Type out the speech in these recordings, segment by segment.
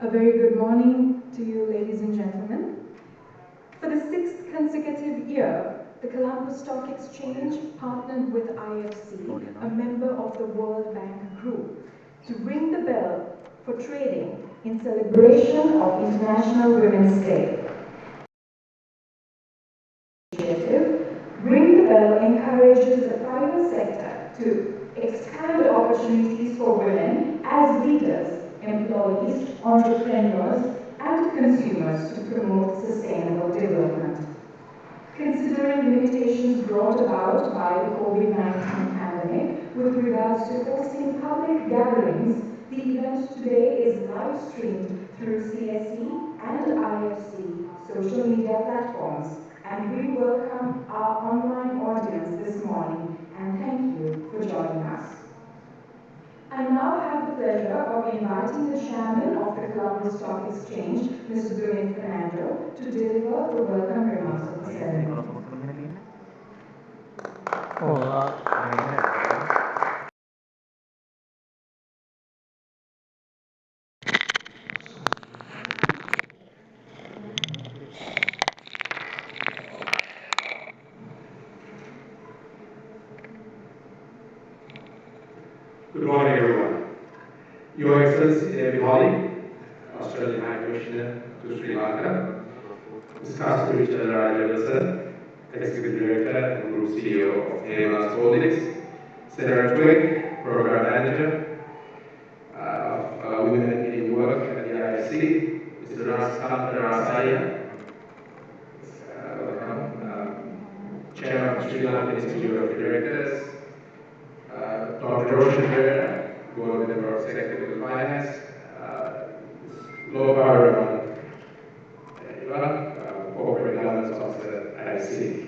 A very good morning to you, ladies and gentlemen. For the 6th consecutive year, the Colombo Stock Exchange partnered with IFC, a member of the World Bank Group, to ring the bell for trading in celebration of International Women's Day. Ring the Bell encourages the private sector to expand opportunities for women as leaders, employees, entrepreneurs, and consumers to promote sustainable development. Considering limitations brought about by the COVID-19 pandemic with regards to hosting public gatherings, the event today is live streamed through CSE and IFC social media platforms, and we welcome our online audience this morning and thank you for joining us. I now have the pleasure of inviting the chairman of the Colombo Stock Exchange, Mr. Brunei Fernando, to deliver the welcome remarks of the ceremony. Good morning, everyone. Your Excellency David Holly, Australian High Commissioner to Sri Lanka, Ms. Kasturi Chandra, Executive Director and Group CEO of AMS Holdings, Sarah Twig, Program Manager of Women in Work at the IFC, Mr. Rasaya, welcome, Chairman of Sri Lankan Institute of Directors, Dr. Roshan Vera, Board Member of Executive Finance, Lobar Corporate Governance Officer at IFC.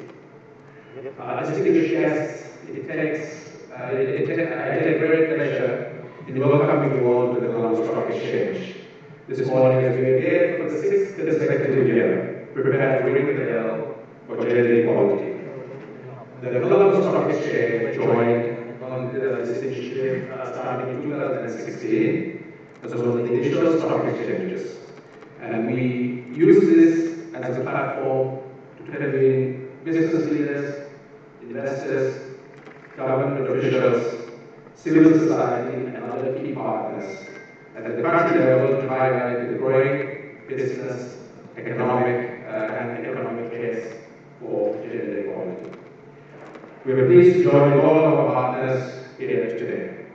Distinguished guests, I take great pleasure in welcoming you all to the Colombo Stock Exchange this morning as we again, for the 6th consecutive year, prepare to ring the bell for gender equality. The Colombo Stock Exchange joined on this initiative starting in 2016 as one of the initial stock exchanges. And we use this as a platform to convene business leaders, investors, government officials, civil society, and other key partners at the country level to highlight the growing business, economic case for gender equality. We are pleased to join all of our partners here today.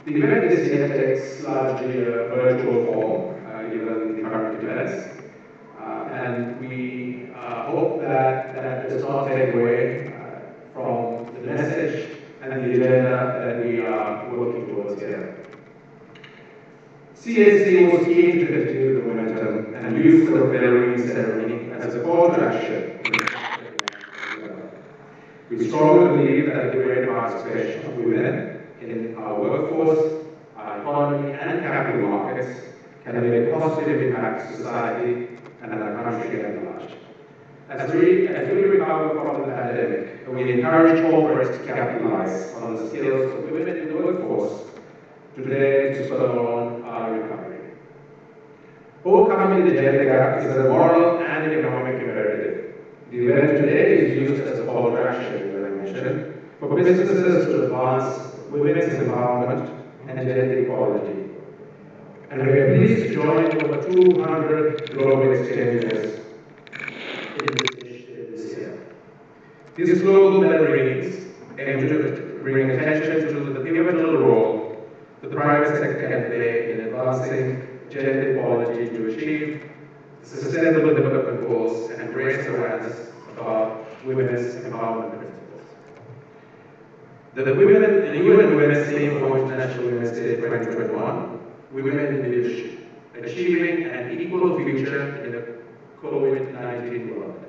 The event this year takes largely a virtual form, given the current events, and we hope that does not take away from the message and the agenda that we are working towards here. CSC was keen to continue the momentum and use the bell ringing ceremony as a call to action. We strongly believe that the greater participation of women in our workforce, our economy, and capital markets can make a positive impact to society and our country at large. As we recover from the pandemic, we encourage corporates to capitalize on the skills of women in the workforce today to spur on our recovery. Overcoming the gender gap is a moral and economic imperative. The event today is used as a call to action, as I mentioned, for businesses to advance women's empowerment and gender equality. And we are pleased to join over 200 global exchanges in this initiative this year. These global bell rings aim to bring attention to the pivotal role the private sector can play in advancing gender equality to achieve the Sustainable Development Goals and raise awareness about women's empowerment principles. The UN Women's Theme for International Women's Day 2021, Women in Leadership, Achieving an Equal Future in a COVID-19 World.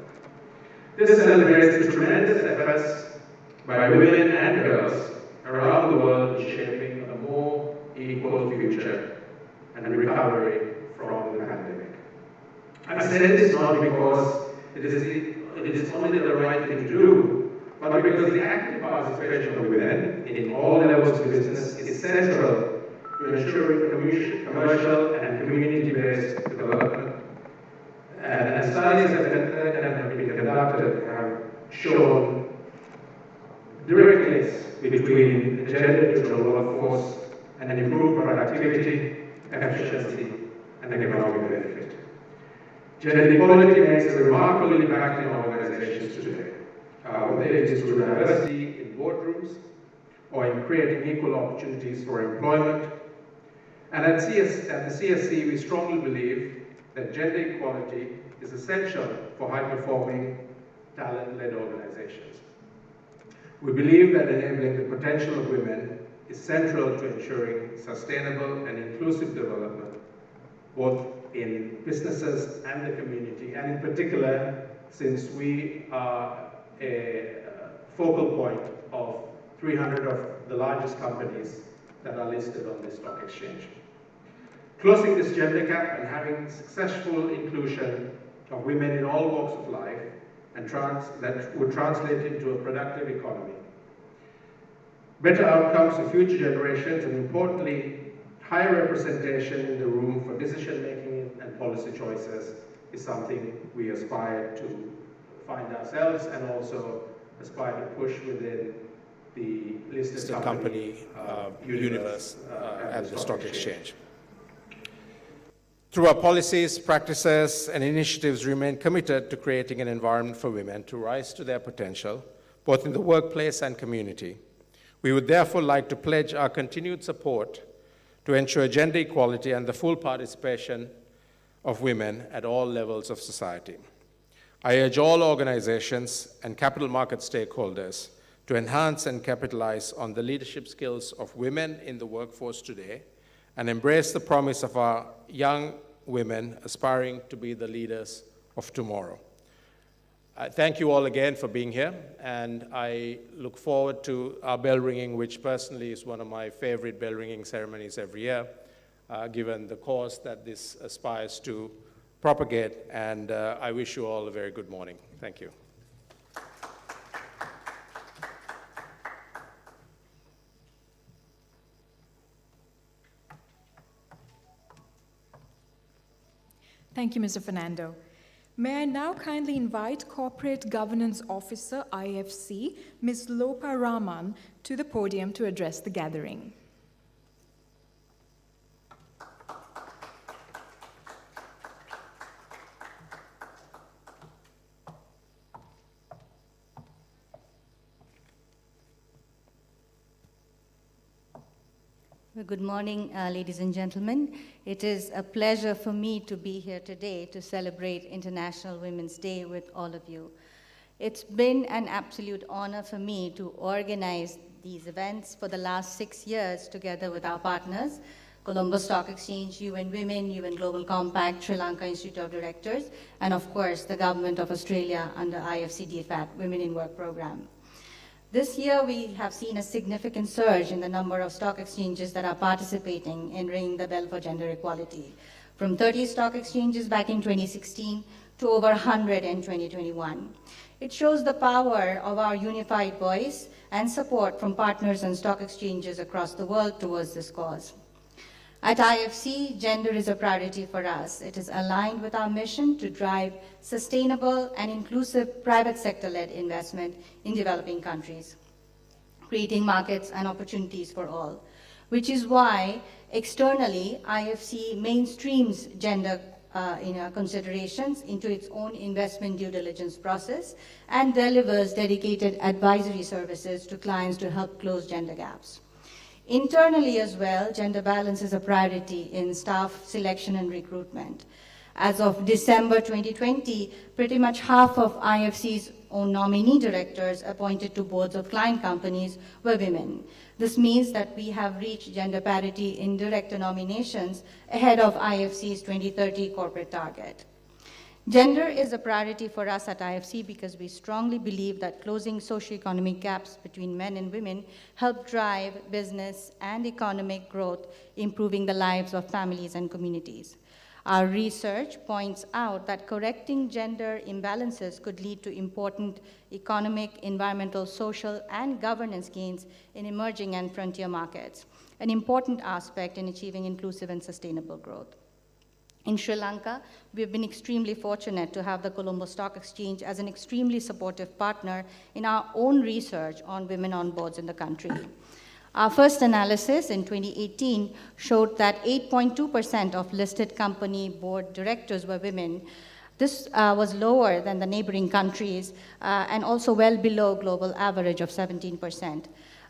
This celebrates the tremendous efforts by women and girls around the world in shaping a more equal future and recovery from the pandemic. I say this not because it is only the right thing to do, but because the active participation of women in all levels of business is central to ensuring commercial and community-based productivity, efficiency, and economic benefit. Gender equality makes a remarkable impact in organizations today, whether it is through diversity in boardrooms or in creating equal opportunities for employment. And at the CSC, we strongly believe that gender equality is essential for high-performing, talent-led organizations. We believe that enabling the potential of women is central to ensuring sustainable and inclusive development, both in businesses and the community, and in particular, since we are a focal point of 300 of the largest companies that are listed on this stock exchange. Closing this gender gap and having successful inclusion of women in all walks of life and that would translate into a productive economy. Better outcomes for future generations, and importantly, higher representation in the room for decision-making and policy choices is something we aspire to find ourselves and also aspire to push within the listed company universe at the stock exchange. Through our policies, practices, and initiatives, we remain committed to creating an environment for women to rise to their potential, both in the workplace and community. We would therefore like to pledge our continued support to ensure gender equality and the full participation of women at all levels of society. I urge all organizations and capital market stakeholders to enhance and capitalize on the leadership skills of women in the workforce today and embrace the promise of our young women aspiring to be the leaders of tomorrow. Thank you all again for being here, and I look forward to our bell ringing, which personally is one of my favorite bell ringing ceremonies every year, given the cause that this aspires to propagate, and I wish you all a very good morning. Thank you. Thank you, Mr. Fernando. May I now kindly invite Corporate Governance Officer, IFC, Ms. Lopa Raman, to the podium to address the gathering. Well, good morning, ladies and gentlemen. It is a pleasure for me to be here today to celebrate International Women's Day with all of you. It's been an absolute honor for me to organize these events for the last 6 years together with our partners, Colombo Stock Exchange, UN Women, UN Global Compact, Sri Lanka Institute of Directors, and of course, the Government of Australia under IFC DFAT, Women in Work program. This year, we have seen a significant surge in the number of stock exchanges that are participating in ringing the bell for gender equality, from 30 stock exchanges back in 2016 to over 100 in 2021. It shows the power of our unified voice and support from partners and stock exchanges across the world towards this cause. At IFC, gender is a priority for us. It is aligned with our mission to drive sustainable and inclusive private sector-led investment in developing countries, creating markets and opportunities for all, which is why externally IFC mainstreams gender considerations into its own investment due diligence process and delivers dedicated advisory services to clients to help close gender gaps. Internally as well, gender balance is a priority in staff selection and recruitment. As of December 2020, pretty much half of IFC's own nominee directors appointed to boards of client companies were women. This means that we have reached gender parity in director nominations ahead of IFC's 2030 corporate target. Gender is a priority for us at IFC because we strongly believe that closing socioeconomic gaps between men and women help drive business and economic growth, improving the lives of families and communities. Our research points out that correcting gender imbalances could lead to important economic, environmental, social, and governance gains in emerging and frontier markets, an important aspect in achieving inclusive and sustainable growth. In Sri Lanka, we have been extremely fortunate to have the Colombo Stock Exchange as an extremely supportive partner in our own research on women on boards in the country. Our first analysis in 2018 showed that 8.2% of listed company board directors were women. This was lower than the neighboring countries and also well below global average of 17%.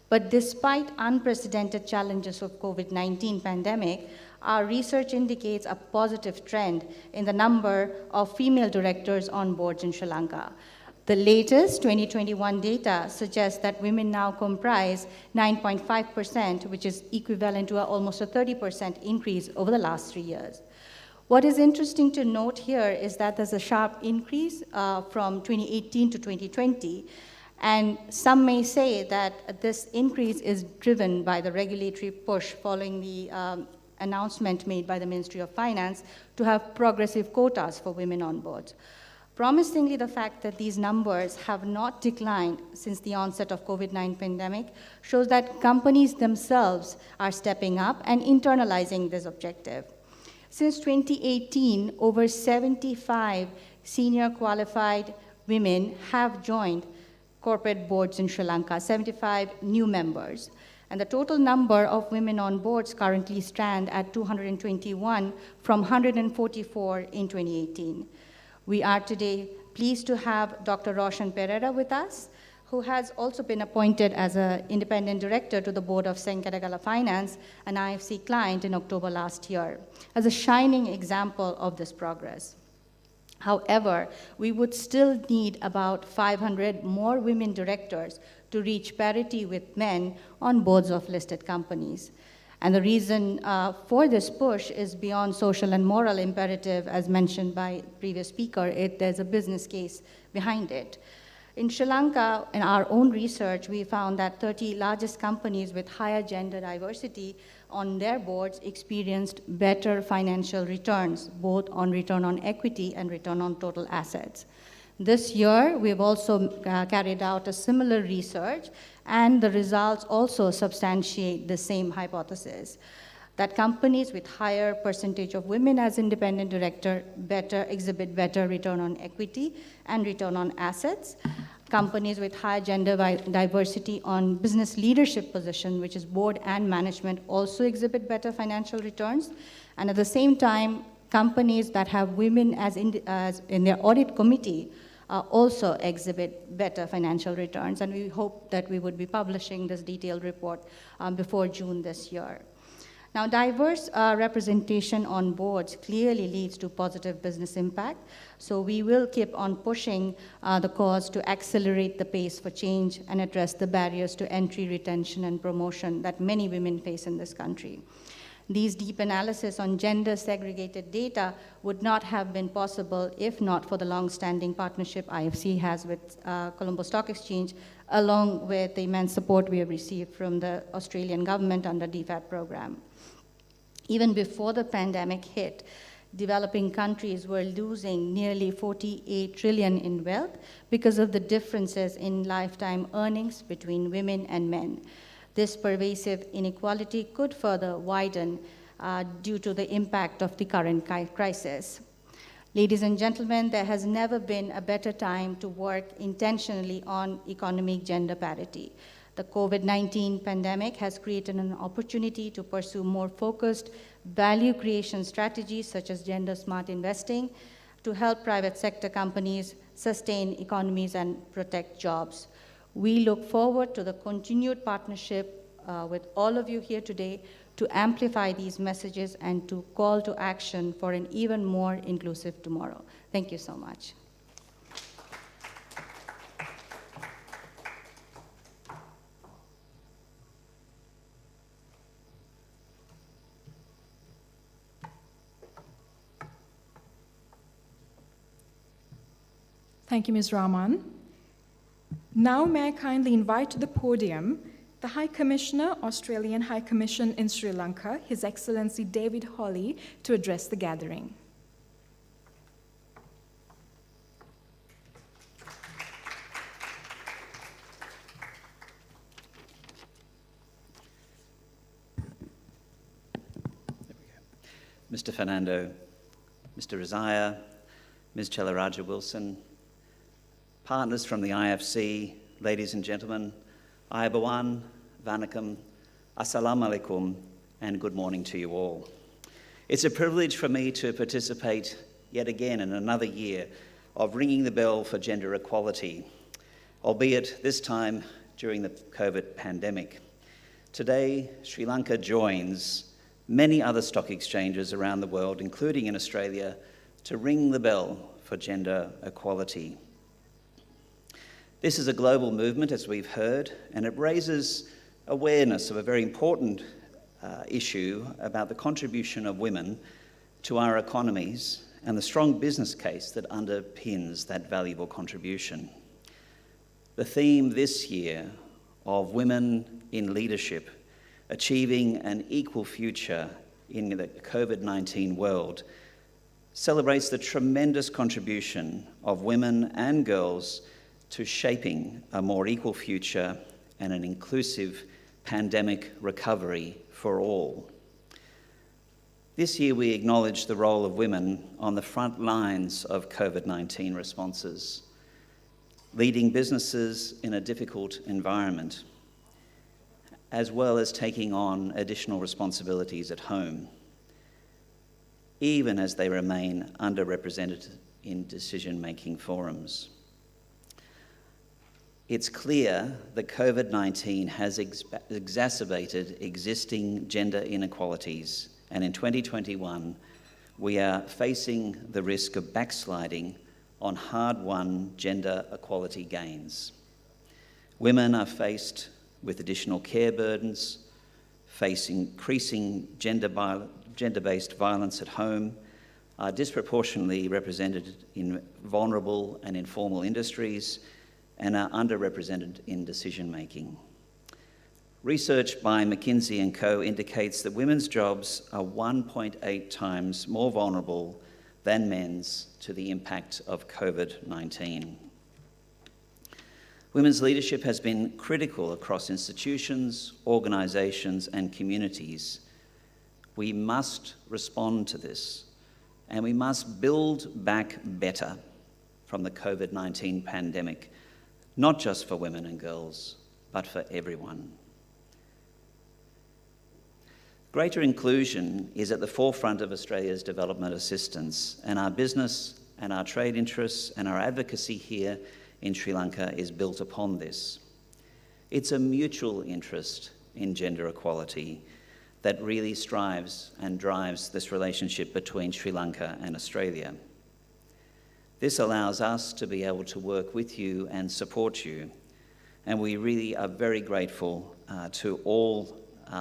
But despite unprecedented challenges of COVID-19 pandemic, our research indicates a positive trend in the number of female directors on boards in Sri Lanka. The latest 2021 data suggests that women now comprise 9.5%, which is equivalent to almost a 30% increase over the last 3 years. What is interesting to note here is that there's a sharp increase from 2018 to 2020, and some may say that this increase is driven by the regulatory push following the announcement made by the Ministry of Finance to have progressive quotas for women on boards. Promisingly, the fact that these numbers have not declined since the onset of COVID-19 pandemic shows that companies themselves are stepping up and internalizing this objective. Since 2018, over 75 senior qualified women have joined corporate boards in Sri Lanka, 75 new members. And the total number of women on boards currently stand at 221 from 144 in 2018. We are today pleased to have Dr. Roshan Pereira with us, who has also been appointed as an independent director to the board of Senkatagala Finance, an IFC client, in October last year, as a shining example of this progress. However, we would still need about 500 more women directors to reach parity with men on boards of listed companies. And the reason for this push is beyond social and moral imperative, as mentioned by previous speaker. There's a business case behind it. In Sri Lanka, in our own research, we found that 30 largest companies with higher gender diversity on their boards experienced better financial returns, both on return on equity and return on total assets. This year, we've also carried out a similar research, and the results also substantiate the same hypothesis, that companies with higher percentage of women as independent director exhibit better return on equity and return on assets. Companies with high gender diversity on business leadership position, which is board and management, also exhibit better financial returns. And at the same time, companies that have women as in their audit committee also exhibit better financial returns. And we hope that we would be publishing this detailed report before June this year. Now, diverse representation on boards clearly leads to positive business impact, so we will keep on pushing the cause to accelerate the pace for change and address the barriers to entry, retention, and promotion that many women face in this country. These deep analysis on gender-segregated data would not have been possible if not for the long-standing partnership IFC has with Colombo Stock Exchange, along with the immense support we have received from the Australian government under DFAT program. Even before the pandemic hit, developing countries were losing nearly 48 trillion in wealth because of the differences in lifetime earnings between women and men. This pervasive inequality could further widen due to the impact of the current crisis. Ladies and gentlemen, there has never been a better time to work intentionally on economic gender parity. The COVID-19 pandemic has created an opportunity to pursue more focused value creation strategies such as gender-smart investing to help private sector companies sustain economies and protect jobs. We look forward to the continued partnership with all of you here today to amplify these messages and to call to action for an even more inclusive tomorrow. Thank you so much. Thank you, Ms. Raman. Now may I kindly invite to the podium the High Commissioner, Australian High Commission in Sri Lanka, His Excellency David Hawley, to address the gathering. Mr. Fernando, Mr. Rizaya, Ms. Chelaraja Wilson, partners from the IFC, ladies and gentlemen, Ayabawan, Vanakkam, Assalamu alaikum and good morning to you all. It's a privilege for me to participate yet again in another year of ringing the bell for gender equality, albeit this time during the COVID pandemic. Today, Sri Lanka joins many other stock exchanges around the world, including in Australia, to ring the bell for gender equality. This is a global movement, as we've heard, and it raises awareness of a very important issue about the contribution of women to our economies and the strong business case that underpins that valuable contribution. The theme this year of women in leadership, achieving an equal future in the COVID-19 world, celebrates the tremendous contribution of women and girls to shaping a more equal future and an inclusive pandemic recovery for all. This year we acknowledge the role of women on the front lines of COVID-19 responses, leading businesses in a difficult environment, as well as taking on additional responsibilities at home, even as they remain underrepresented in decision-making forums. It's clear that COVID-19 has exacerbated existing gender inequalities, and in 2021, we are facing the risk of backsliding on hard-won gender equality gains. Women are faced with additional care burdens, face increasing gender-based violence at home, are disproportionately represented in vulnerable and informal industries, and are underrepresented in decision-making. Research by McKinsey & Co indicates that women's jobs are 1.8 times more vulnerable than men's to the impact of COVID-19. Women's leadership has been critical across institutions, organisations and communities. We must respond to this, and we must build back better from the COVID-19 pandemic, not just for women and girls, but for everyone. Greater inclusion is at the forefront of Australia's development assistance, and our business and our trade interests and our advocacy here in Sri Lanka is built upon this. It's a mutual interest in gender equality that really strives and drives this relationship between Sri Lanka and Australia. This allows us to be able to work with you and support you, and we really are very grateful to all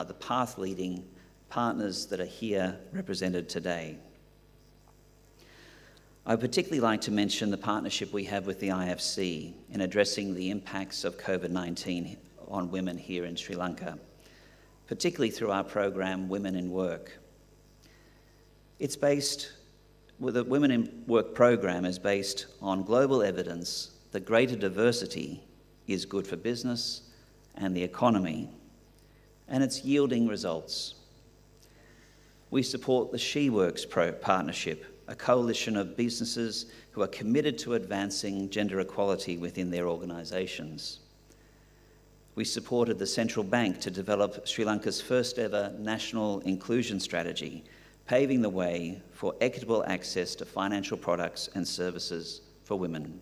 the path-leading partners that are here represented today. I would particularly like to mention the partnership we have with the IFC in addressing the impacts of COVID-19 on women here in Sri Lanka, particularly through our program Women in Work. The Women in Work program is based on global evidence that greater diversity is good for business and the economy, and it's yielding results. We support the SheWorks partnership, a coalition of businesses who are committed to advancing gender equality within their organisations. We supported the Central Bank to develop Sri Lanka's first ever national inclusion strategy, paving the way for equitable access to financial products and services for women.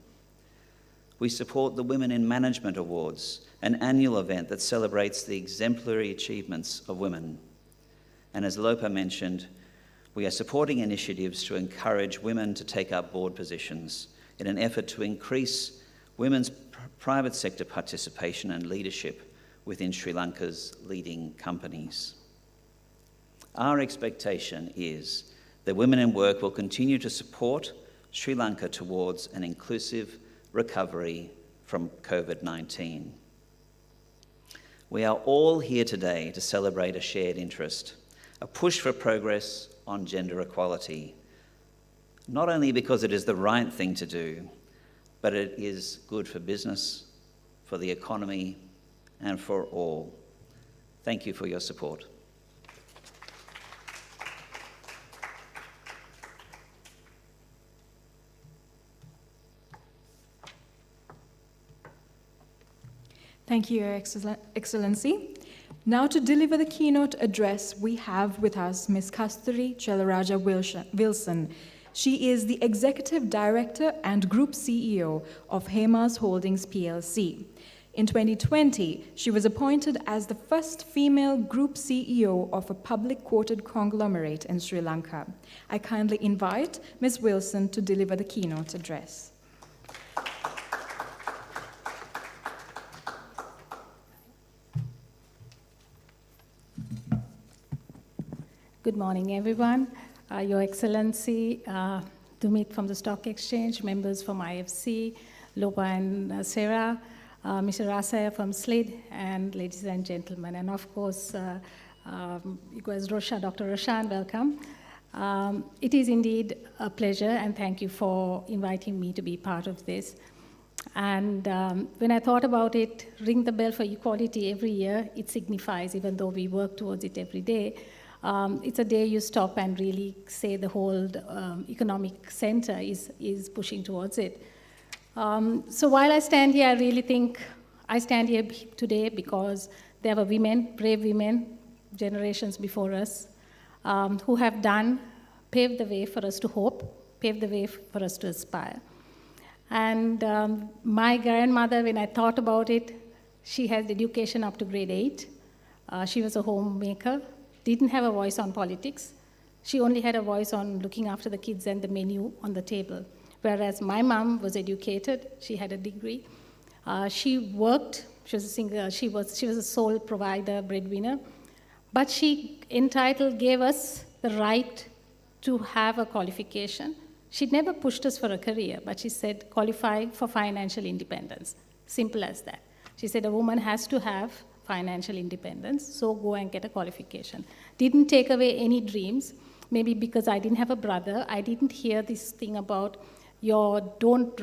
We support the Women in Management Awards, an annual event that celebrates the exemplary achievements of women. And as Lopa mentioned, we are supporting initiatives to encourage women to take up board positions in an effort to increase women's private sector participation and leadership within Sri Lanka's leading companies. Our expectation is that Women in Work will continue to support Sri Lanka towards an inclusive recovery from COVID-19. We are all here today to celebrate a shared interest, a push for progress on gender equality, not only because it is the right thing to do, but it is good for business, for the economy, and for all. Thank you for your support. Thank you, Your Excellency. Now to deliver the keynote address, we have with us Ms. Kasturi Chelaraja Wilson. She is the Executive Director and Group CEO of Hemas Holdings PLC. In 2020, she was appointed as the first female group CEO of a public quoted conglomerate in Sri Lanka. I kindly invite Ms. Wilson to deliver the keynote address. Good morning, everyone. Your Excellency, Dumit from the Stock Exchange, members from IFC, Lopa and Sarah, Mr. Rasaya from SLID, and ladies and gentlemen, and of course, Dr. Roshan, welcome. It is indeed a pleasure, and thank you for inviting me to be part of this. And when I thought about it, ring the bell for equality every year, it signifies, even though we work towards it every day, it's a day you stop and really say the whole economic center is pushing towards it. So while I stand here, I really think I stand here today because there were women, brave women, generations before us, who have paved the way for us to hope, paved the way for us to aspire. And my grandmother, when I thought about it, she had education up to grade 8. She was a homemaker, didn't have a voice on politics. She only had a voice on looking after the kids and the menu on the table. Whereas my mom was educated, she had a degree. She worked, she was a singer, she was a sole provider, breadwinner, but she gave us the right to have a qualification. She never pushed us for a career, but she said, qualify for financial independence. Simple as that. She said a woman has to have financial independence, so go and get a qualification. Didn't take away any dreams, maybe because I didn't have a brother, I didn't hear this thing about don't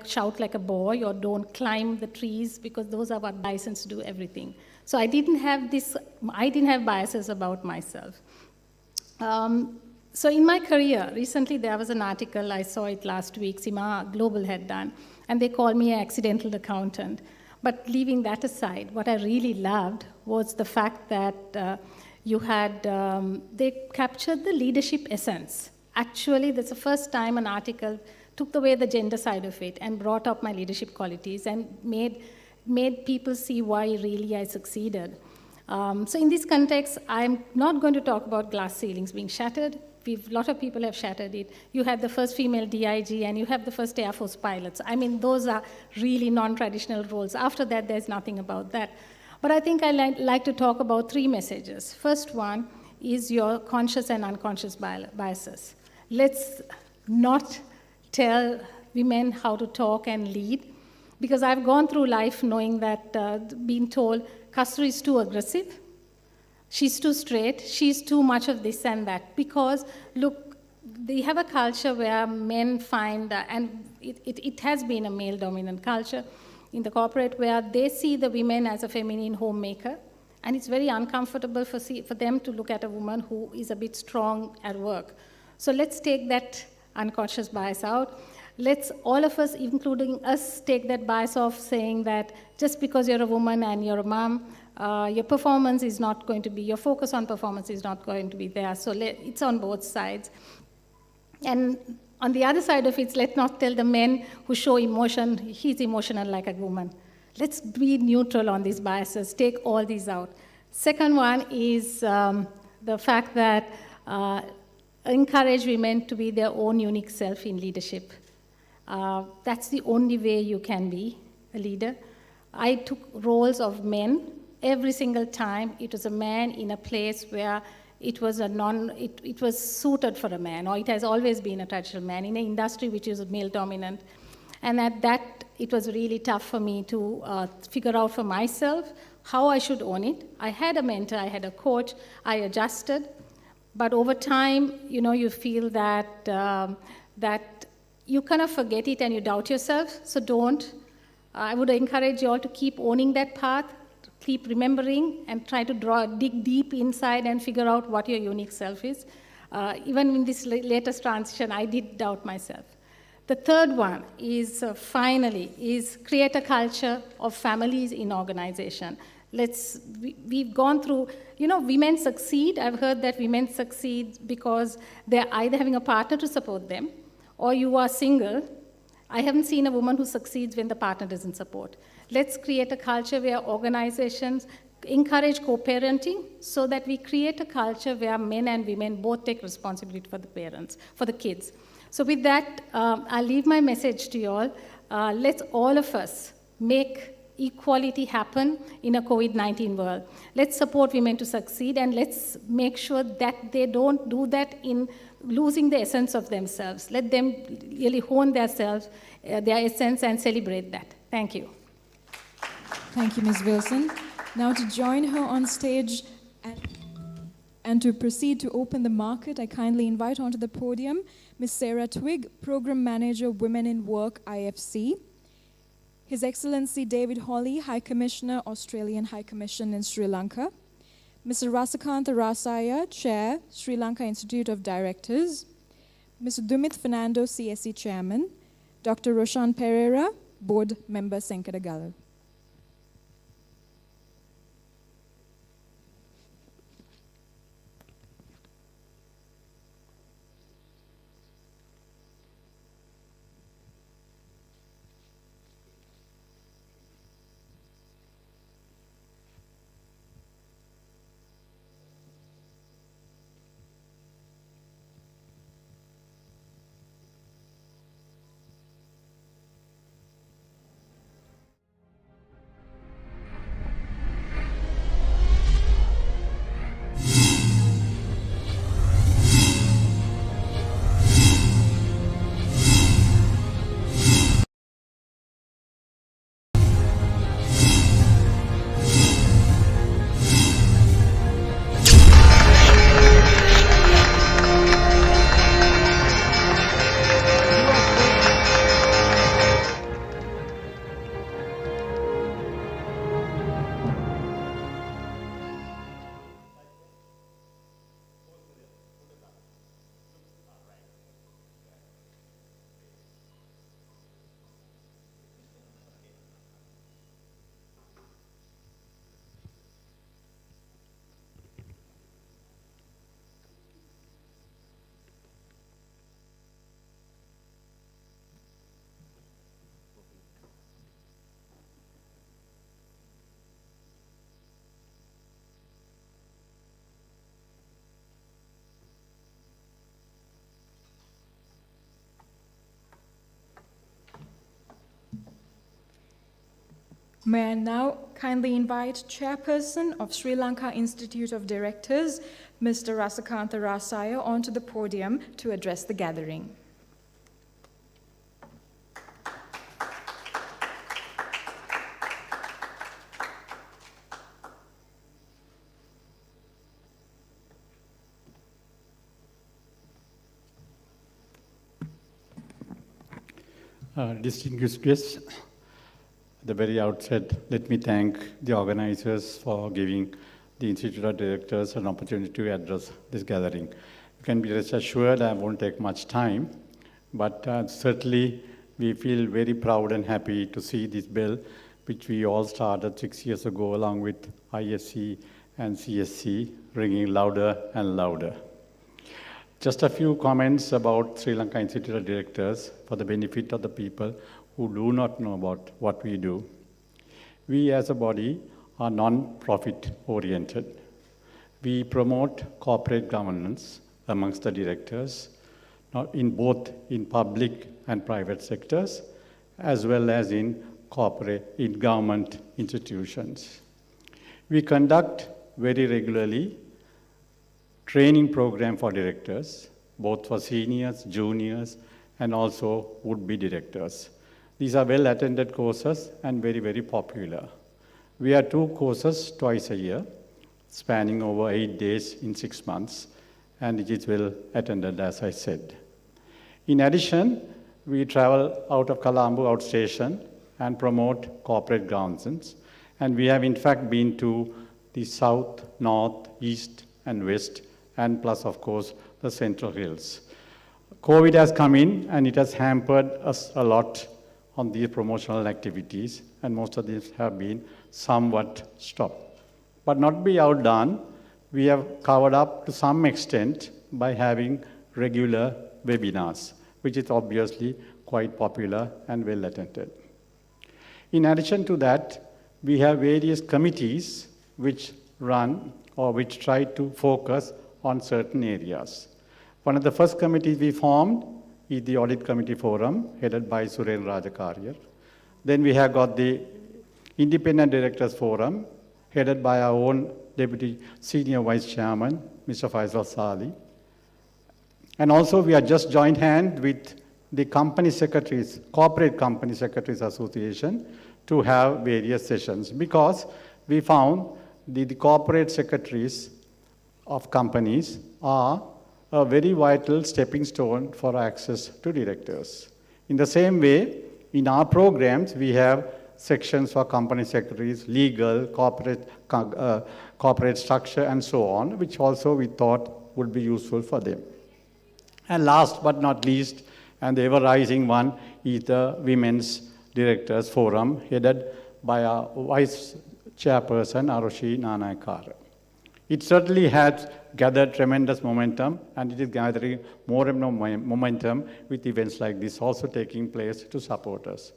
shout like a boy, or don't climb the trees, because those are what bisons do, everything. So I didn't have biases about myself. So in my career, recently there was an article, I saw it last week, Sima Global had done, and they called me an accidental accountant. But leaving that aside, what I really loved was the fact that they captured the leadership essence. Actually, that's the first time an article took away the gender side of it and brought up my leadership qualities and made people see why really I succeeded. So in this context, I'm not going to talk about glass ceilings being shattered. A lot of people have shattered it. You had the first female DIG, and you have the first Air Force pilots. I mean, those are really non-traditional roles. After that, there's nothing about that. But I think I like to talk about 3 messages. First one is your conscious and unconscious biases. Let's not tell women how to talk and lead, because I've gone through life knowing that, being told, Kasturi is too aggressive, she's too straight, she's too much of this and that. Because, look, they have a culture where men find, and it has been a male-dominant culture in the corporate, where they see the women as a feminine homemaker, and it's very uncomfortable for them to look at a woman who is a bit strong at work. So let's take that unconscious bias out. Let's, all of us, including us, take that bias off, saying that just because you're a woman and you're a mom, your performance is not going to be, your focus on performance is not going to be there. So it's on both sides. And on the other side of it, let's not tell the men who show emotion, he's emotional like a woman. Let's be neutral on these biases, take all these out. Second one is the fact that encourage women to be their own unique self in leadership. That's the only way you can be a leader. I took roles of men. Every single time it was a man in a place where it was it was suited for a man, or it has always been a traditional man in an industry which is male dominant. And at that, it was really tough for me to figure out for myself how I should own it. I had a mentor, I had a coach, I adjusted. But over time, you feel that that you kind of forget it and you doubt yourself, so don't. I would encourage you all to keep owning that path, keep remembering, and try to dig deep inside and figure out what your unique self is. Even in this latest transition, I did doubt myself. The third one is, finally, is create a culture of families in organization. We've gone through, women succeed. I've heard that women succeed because they're either having a partner to support them, or you are single. I haven't seen a woman who succeeds when the partner doesn't support. Let's create a culture where organizations encourage co-parenting so that we create a culture where men and women both take responsibility for the parents, for the kids. So with that, I'll leave my message to you all. Let's all of us make equality happen in a COVID-19 world. Let's support women to succeed, and let's make sure that they don't do that in losing the essence of themselves. Let them really hone their essence, and celebrate that. Thank you. Thank you, Ms. Wilson. Now to join her on stage and to proceed to open the market, I kindly invite onto the podium Ms. Sarah Twigg, Program Manager, Women in Work, IFC. His Excellency David Hawley, High Commissioner, Australian High Commission in Sri Lanka. Mr. Rasakantha Rasaya, Chair, Sri Lanka Institute of Directors. Mr. Dumit Fernando, CSE Chairman. Dr. Roshan Pereira, Board Member, Senkadagala. May I now kindly invite Chairperson of Sri Lanka Institute of Directors, Mr. Rasakantha Rasaya, onto the podium to address the gathering. Distinguished guests, at the very outset, let me thank the organizers for giving the Institute of Directors an opportunity to address this gathering. You can be rest assured I won't take much time, but certainly we feel very proud and happy to see this bill, which we all started 6 years ago along with IFC and CSC, ringing louder and louder. Just a few comments about Sri Lanka Institute of Directors for the benefit of the people who do not know about what we do. We as a body are non-profit oriented. We promote corporate governance amongst the directors, in both in public and private sectors, as well as in government institutions. We conduct very regularly training program for directors, both for seniors, juniors, and also would-be directors. These are well-attended courses and very, very popular. We have 2 courses twice a year, spanning over 8 days in 6 months, and it is well attended, as I said. In addition, we travel out of Colombo outstation and promote corporate governance, and we have in fact been to the south, north, east, and west, and plus, of course, the Central Hills. COVID has come in, and it has hampered us a lot on these promotional activities, and most of these have been somewhat stopped. But not be outdone, we have covered up to some extent by having regular webinars, which is obviously quite popular and well attended. In addition to that, we have various committees which run or which try to focus on certain areas. One of the first committees we formed is the Audit Committee Forum, headed by Suren Rajakarya. Then we have got the Independent Directors Forum, headed by our own Deputy Senior Vice Chairman, Mr. Faisal Sali. And also we are just joined hand with the Company Secretaries, Corporate Company Secretaries Association, to have various sessions, because we found the corporate secretaries of companies are a very vital stepping stone for access to directors. In the same way, in our programs, we have sections for company secretaries, legal, corporate structure, and so on, which also we thought would be useful for them. And last but not least, and the ever-rising one, is the Women's Directors Forum, headed by our Vice Chairperson, Arushi Nanayakara. It certainly has gathered tremendous momentum, and it is gathering more and more momentum with events like this also taking place to support us.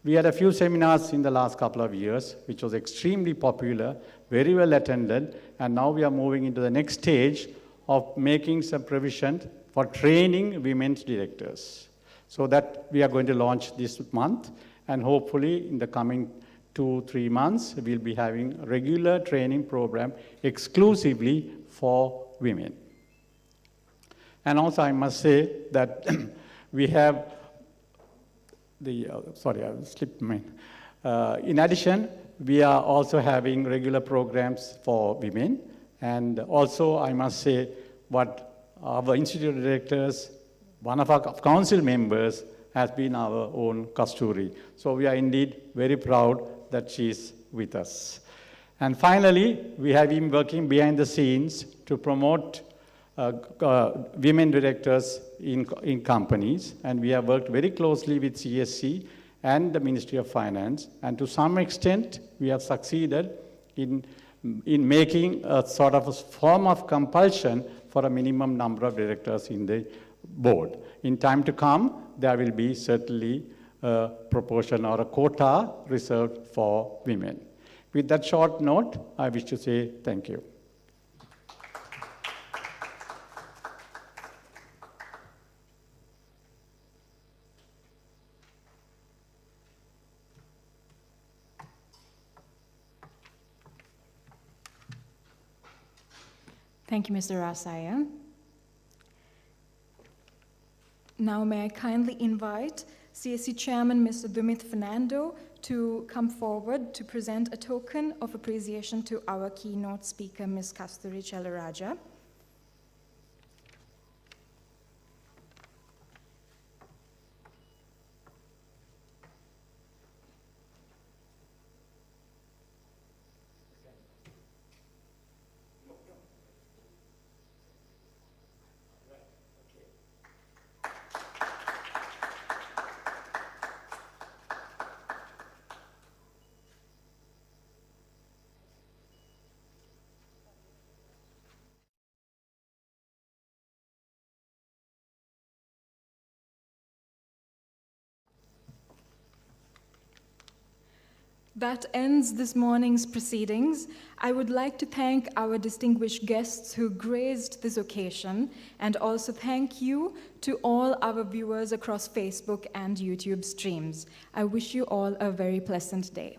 We had a few seminars in the last couple of years, which was extremely popular, very well attended, and now we are moving into the next stage of making some provision for training women's directors. So that we are going to launch this month, and hopefully in the coming 2-3 months, we'll be having a regular training program exclusively for women. And also I must say that we have the, sorry, I slipped my, in addition, we are also having regular programs for women. And also I must say what our institute directors, one of our council members has been our own Kasturi. So we are indeed very proud that she is with us. And finally, we have been working behind the scenes to promote women directors in companies, and we have worked very closely with CSC and the Ministry of Finance, and to some extent, we have succeeded in making a sort of a form of compulsion for a minimum number of directors in the board. In time to come, there will be certainly a proportion or a quota reserved for women. With that short note, I wish to say thank you. Thank you, Mr. Rasaya. Now may I kindly invite CSC Chairman Mr. Dumit Fernando to come forward to present a token of appreciation to our keynote speaker, Ms. Kasturi Chelaraja. That ends this morning's proceedings. I would like to thank our distinguished guests who graced this occasion, and also thank you to all our viewers across Facebook and YouTube streams. I wish you all a very pleasant day.